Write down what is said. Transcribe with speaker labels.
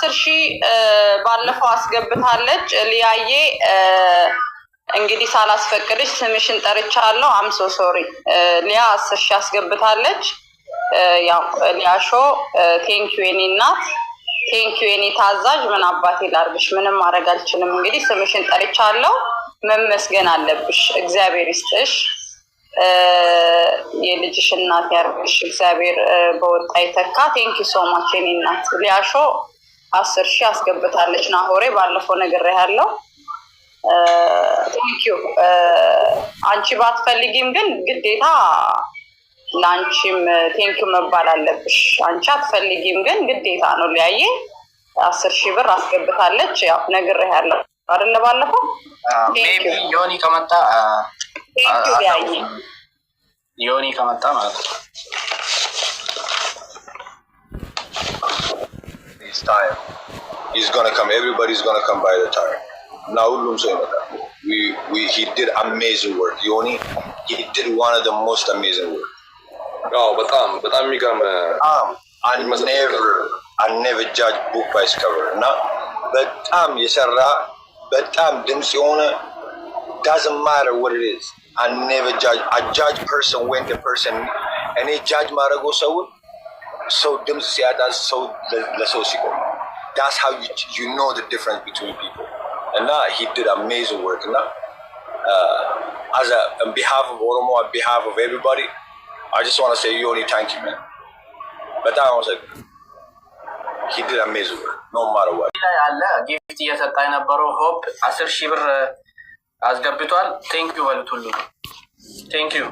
Speaker 1: 10,000 ባለፈው አስገብታለች ሊያዬ እንግዲህ ሳላስፈቅድሽ ስምሽን ጠርቻለሁ አም ሶ ሶሪ ሊያ 10,000 አስገብታለች ያው ሊያሾ ቴንክ ዩ ኒ እናት ቴንክ ዩ ኒ ታዛዥ ምን አባቴ ላርግሽ ምንም ማድረግ አልችልም እንግዲህ ስምሽን ጠርቻለሁ መመስገን አለብሽ እግዚአብሔር ይስጥሽ የልጅሽ እናት ያርግሽ እግዚአብሔር በወጣ ይተካ ቴንክ ዩ ሶ ማች ኒ እናት ሊያሾ 10,000 አስገብታለች ናሆሬ ባለፈው ነገር ያለው ቴንክ ዩ አንቺ ባትፈልጊም ግን ግዴታ ላንቺም ቴንክ ዩ መባል አለብሽ አንቺ አትፈልጊም ግን ግዴታ ነው ሊያዬ 10,000 ብር አስገብታለች ያው ነገር ያለው አይደለ ባለፈው
Speaker 2: ሜቢ ዮኒ ከመጣ
Speaker 1: ቴንክ ዩ ሊያዬ
Speaker 2: ዮኒ ከመጣ ማለት ነው
Speaker 3: It's time. He's gonna come. Everybody's gonna come by the time. Now, he did amazing work. Yoni, he did one of the most amazing work.
Speaker 4: Oh, but I'm
Speaker 3: I never judge book by its cover. No, but yesarra, but dimsiona doesn't matter what it is. I never judge. I judge person when the person any judge marago so dimsiadas so the social. That's how you know the difference between people. And now he did amazing work. And now, on behalf of Oromo, on behalf of everybody, I just want to say Yoni, thank you, man. But I was like, he did amazing work, no matter what.
Speaker 2: ጊፍት እየሰጣ የነበረው ሆፕ 10,000 ብር አስገብቷል። ቴንክ ዩ በሉት ሁሉ ቴንክ ዩ